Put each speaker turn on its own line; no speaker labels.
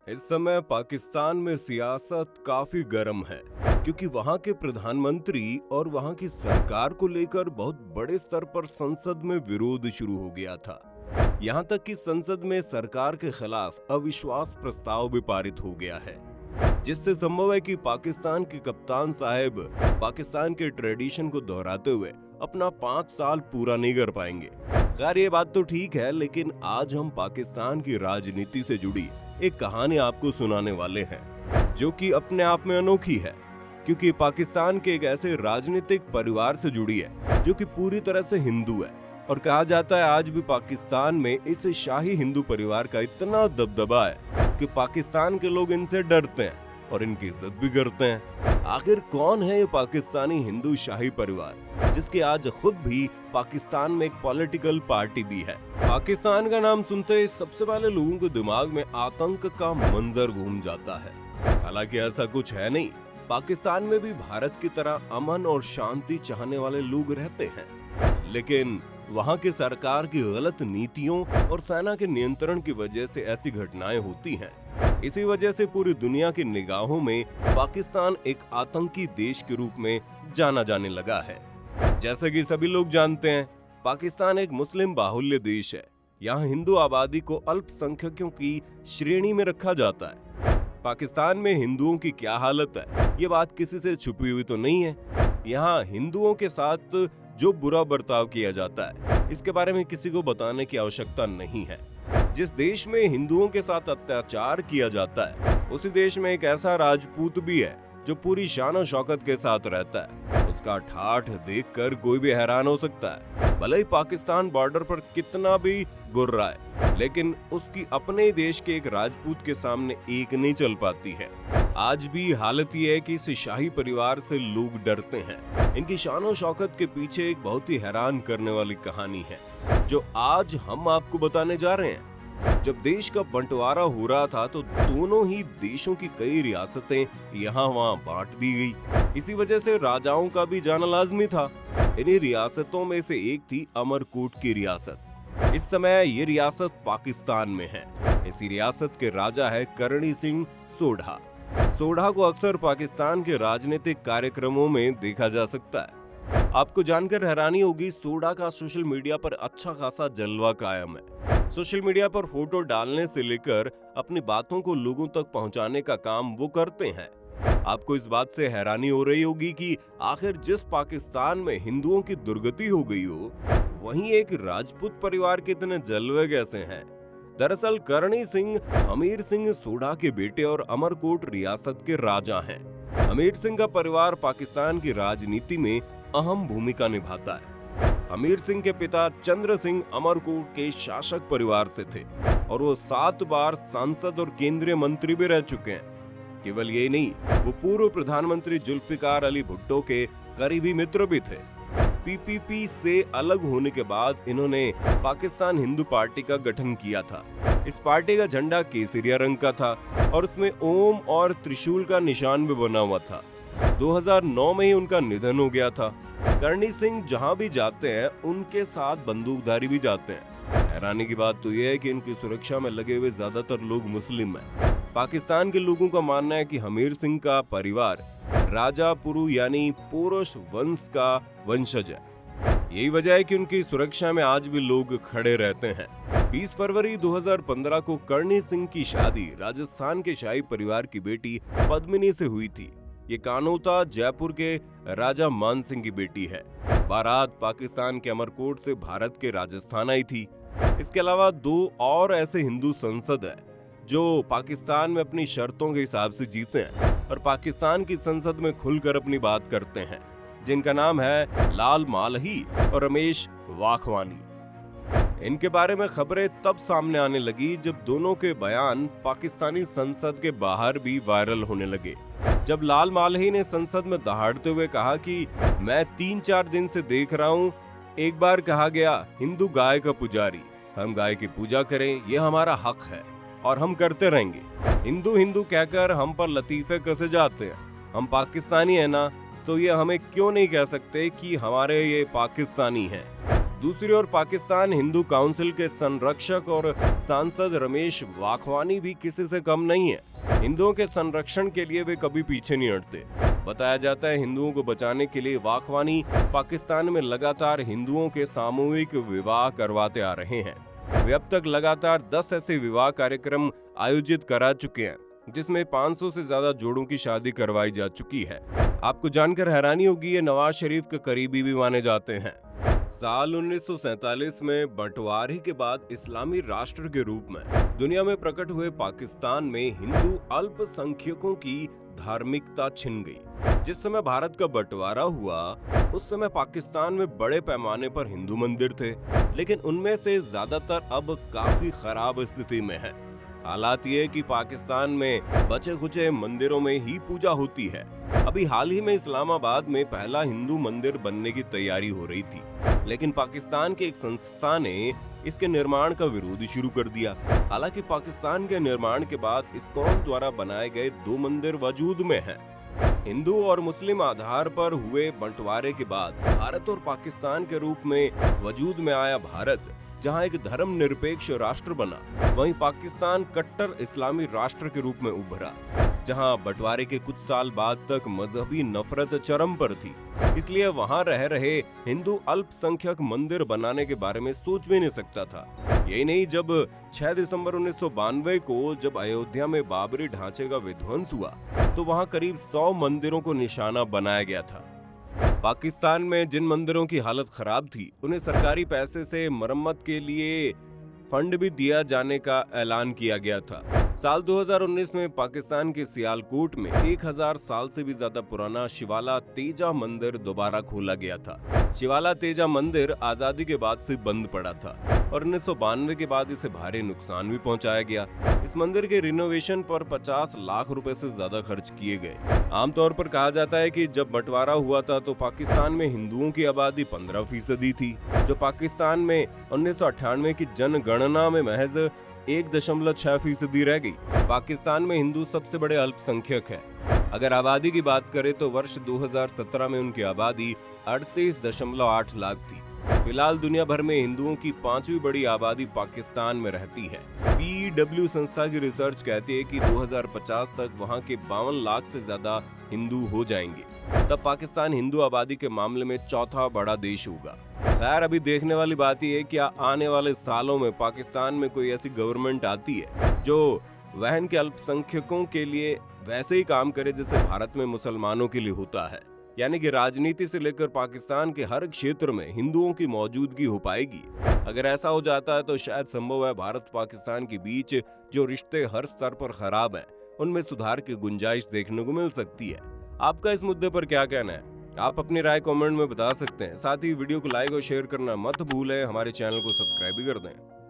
इस समय पाकिस्तान में सियासत काफी गर्म है क्योंकि वहां के प्रधानमंत्री और वहां की सरकार को लेकर बहुत बड़े स्तर पर संसद में विरोध शुरू हो गया था। यहां तक कि संसद में सरकार के खिलाफ अविश्वास प्रस्ताव भी पारित हो गया है, जिससे संभव है कि पाकिस्तान के कप्तान साहब पाकिस्तान के ट्रेडिशन को दोहराते हुए अपना 5 साल पूरा नहीं कर पाएंगे। खैर ये बात तो ठीक है, लेकिन आज हम पाकिस्तान की राजनीति से जुड़ी एक कहानी आपको सुनाने वाले हैं जो कि अपने आप में अनोखी है, क्योंकि पाकिस्तान के एक ऐसे राजनीतिक परिवार से जुड़ी है जो कि पूरी तरह से हिंदू है। और कहा जाता है आज भी पाकिस्तान में इस शाही हिंदू परिवार का इतना दबदबा है कि पाकिस्तान के लोग इनसे डरते हैं और इनकी इज्जत भी करते हैं। आखिर कौन है ये पाकिस्तानी हिंदू शाही परिवार जिसकी आज खुद भी पाकिस्तान में एक पॉलिटिकल पार्टी भी है? पाकिस्तान का नाम सुनते ही सबसे पहले लोगों के दिमाग में आतंक का मंजर घूम जाता है। हालांकि ऐसा कुछ है नहीं। पाकिस्तान में भी भारत की तरह अमन और शांति चाहने वाले लोग रहते हैं, लेकिन वहां की सरकार की गलत नीतियों और सेना के नियंत्रण की वजह से ऐसी घटनाएं होती हैं। इसी वजह से पूरी दुनिया की निगाहों में पाकिस्तान एक आतंकी देश के रूप में जाना जाने लगा है। जैसे कि सभी लोग जानते हैं, पाकिस्तान एक मुस्लिम बाहुल्य देश है। यहाँ हिंदू आबादी को अल्पसंख्यकों की श्रेणी में रखा जाता है। पाकिस्तान में हिंदुओं की क्या हालत है, ये बात किसी से छुपी हुई तो नहीं है। यहाँ हिंदुओं के साथ जो बुरा बर्ताव किया जाता है, इसके बारे में किसी को बताने की आवश्यकता नहीं है। जिस देश में हिंदुओं के साथ अत्याचार किया जाता है, उसी देश में एक ऐसा राजपूत भी है जो पूरी शान और शौकत के साथ रहता है। उसका ठाठ देखकर कोई भी हैरान हो सकता है। भले ही पाकिस्तान बॉर्डर पर कितना भी गुर्र रहा है, लेकिन उसकी अपने देश के एक राजपूत के सामने एक नहीं चल पाती है। आज भी हालत ये है कि इस शाही परिवार से लोग डरते हैं। इनकी शान और शौकत के पीछे एक बहुत ही हैरान करने वाली कहानी है जो आज हम आपको बताने जा रहे हैं। जब देश का बंटवारा हो रहा था तो दोनों ही देशों की कई रियासतें यहाँ वहाँ बांट दी गई। इसी वजह से राजाओं का भी जाना लाजमी था। इन्हीं रियासतों में से एक थी अमरकोट की रियासत। इस समय ये रियासत पाकिस्तान में है। इसी रियासत के राजा है करणी सिंह सोढ़ा। सोढ़ा को अक्सर पाकिस्तान के राजनीतिक कार्यक्रमों में देखा जा सकता है। आपको जानकर हैरानी होगी, सोढ़ा का सोशल मीडिया पर अच्छा खासा जलवा कायम है। सोशल मीडिया पर फोटो डालने से लेकर अपनी बातों को लोगों तक पहुंचाने का काम वो करते हैं। आपको इस बात से हैरानी हो रही होगी कि आखिर जिस पाकिस्तान में हिंदुओं की दुर्गति हो गई हो, वहीं एक राजपूत परिवार के इतने जलवे कैसे हैं? दरअसल करणी सिंह हमीर सिंह सोढ़ा के बेटे और अमरकोट रियासत के राजा हैं। हमीर सिंह का परिवार पाकिस्तान की राजनीति में अहम भूमिका निभाता है। हमीर सिंह के पिता चंद्र सिंह अमरकोट के शासक परिवार से थे और वो 7 बार सांसद और केंद्रीय मंत्री भी रह चुके हैं। केवल यही नहीं, वो पूर्व प्रधानमंत्री जुल्फिकार अली भुट्टो के करीबी मित्र भी थे। पीपीपी से अलग होने के बाद इन्होंने पाकिस्तान हिंदू पार्टी का गठन किया था। इस पार्टी का झंडा केसरिया रंग का था और उसमें ओम और त्रिशूल का निशान भी बना हुआ था। 2009 में ही उनका निधन हो गया था। करणी सिंह जहां भी जाते हैं, उनके साथ बंदूकधारी भी जाते हैं। हैरानी की बात तो यह है कि इनकी सुरक्षा में लगे हुए ज्यादातर लोग मुस्लिम हैं। पाकिस्तान के लोगों का मानना है कि हमीर सिंह का परिवार राजा पुरु यानी पोरुष वंश का वंशज है। यही वजह है कि उनकी सुरक्षा में आज भी लोग खड़े रहते हैं। 20 फरवरी 2015 को करणी सिंह की शादी राजस्थान के शाही परिवार की बेटी पद्मिनी से हुई थी। ये कानोता जयपुर के राजा मान सिंह की बेटी है। बारात पाकिस्तान के अमरकोट से भारत के राजस्थान आई थी। इसके अलावा 2 और ऐसे हिंदू संसद है जो पाकिस्तान में अपनी शर्तों के हिसाब से जीते हैं और पाकिस्तान की संसद में खुलकर अपनी बात करते हैं, जिनका नाम है लाल मालही और रमेश वाखवानी। इनके बारे में खबरें तब सामने आने लगी जब दोनों के बयान पाकिस्तानी संसद के बाहर भी वायरल होने लगे। जब लाल मालही ने संसद में दहाड़ते हुए कहा कि मैं 3-4 दिन से देख रहा हूँ, एक बार कहा गया हिंदू गाय का पुजारी, हम गाय की पूजा करें, ये हमारा हक है और हम करते रहेंगे। हिंदू हिंदू कहकर हम पर लतीफे कसे जाते हैं। हम पाकिस्तानी है ना, तो ये हमें क्यों नहीं कह सकते कि हमारे ये पाकिस्तानी हैं। दूसरी ओर पाकिस्तान हिंदू काउंसिल के संरक्षक और सांसद रमेश वाखवानी भी किसी से कम नहीं है। हिंदुओं के संरक्षण के लिए वे कभी पीछे नहीं हटते। बताया जाता है हिंदुओं को बचाने के लिए वाखवानी पाकिस्तान में लगातार हिंदुओं के सामूहिक विवाह करवाते आ रहे हैं। वे अब तक लगातार 10 ऐसे विवाह कार्यक्रम आयोजित करा चुके हैं, जिसमें 500 से ज्यादा जोड़ों की शादी करवाई जा चुकी है। आपको जानकर हैरानी होगी, ये नवाज शरीफ के करीबी भी माने जाते हैं। साल 1947 में बंटवारे के बाद इस्लामी राष्ट्र के रूप में दुनिया में प्रकट हुए पाकिस्तान में हिंदू अल्पसंख्यकों की धार्मिकता छिन गई। जिस समय भारत का बंटवारा हुआ उस समय पाकिस्तान में बड़े पैमाने पर हिंदू मंदिर थे, लेकिन उनमें से ज्यादातर अब काफी खराब स्थिति में है। हालात ये कि पाकिस्तान में बचे खुचे मंदिरों में ही पूजा होती है। अभी हाल ही में इस्लामाबाद में पहला हिंदू मंदिर बनने की तैयारी हो रही थी, लेकिन पाकिस्तान की एक संस्था ने इसके निर्माण का विरोध शुरू कर दिया। हालांकि पाकिस्तान के निर्माण के बाद इस्कॉन द्वारा बनाए गए 2 मंदिर वजूद में हैं। हिंदू और मुस्लिम आधार पर हुए बंटवारे के बाद भारत और पाकिस्तान के रूप में वजूद में आया भारत, जहां एक धर्मनिरपेक्ष राष्ट्र बना, वहीं पाकिस्तान कट्टर इस्लामी राष्ट्र के रूप में उभरा, जहां बंटवारे के कुछ साल बाद तक मजहबी नफरत चरम पर थी। इसलिए वहां रह रहे हिंदू अल्पसंख्यक मंदिर बनाने के बारे में सोच भी नहीं सकता था। यही नहीं, जब 6 दिसंबर 1992 को जब अयोध्या में बाबरी ढांचे का विध्वंस हुआ तो वहां करीब 100 मंदिरों को निशाना बनाया गया था। पाकिस्तान में जिन मंदिरों की हालत खराब थी उन्हें सरकारी पैसे से मरम्मत के लिए फंड भी दिया जाने का ऐलान किया गया था। साल 2019 में पाकिस्तान के सियालकोट में 1000 साल से भी ज्यादा पुराना शिवाला तेजा मंदिर दोबारा खोला गया था। शिवाला तेजा मंदिर आजादी के बाद से बंद पड़ा था और 1992 के बाद इसे भारी नुकसान भी पहुंचाया गया। इस मंदिर के रिनोवेशन पर 50 लाख रुपए से ज्यादा खर्च किए गए। आमतौर पर कहा जाता है कि जब बंटवारा हुआ था तो पाकिस्तान में हिंदुओं की आबादी 15% थी, जो पाकिस्तान में 1998 की जनगणना में महज 1.6% रह गई। पाकिस्तान में हिंदू सबसे बड़े अल्पसंख्यक है। अगर आबादी की बात करें तो वर्ष 2017 में उनकी आबादी 38.8 लाख थी। फिलहाल दुनिया भर में हिंदुओं की 5वीं बड़ी आबादी पाकिस्तान में रहती है। PW संस्था की रिसर्च कहती है कि 2050 तक वहां के 52 लाख से ज्यादा हिंदू हो जाएंगे। तब पाकिस्तान हिंदू आबादी के मामले में चौथा बड़ा देश होगा। खैर, अभी देखने वाली बात यह है कि आने वाले सालों में पाकिस्तान में कोई ऐसी गवर्नमेंट आती है जो वहन के अल्पसंख्यकों के लिए वैसे ही काम करे जैसे भारत में मुसलमानों के लिए होता है, यानी कि राजनीति से लेकर पाकिस्तान के हर क्षेत्र में हिंदुओं की मौजूदगी हो पाएगी। अगर ऐसा हो जाता है तो शायद संभव है भारत पाकिस्तान के बीच जो रिश्ते हर स्तर पर खराब हैं, उनमें सुधार की गुंजाइश देखने को मिल सकती है। आपका इस मुद्दे पर क्या कहना है? आप अपनी राय कमेंट में बता सकते हैं। साथ ही वीडियो को लाइक और शेयर करना मत भूलें। हमारे चैनल को सब्सक्राइब भी कर दें।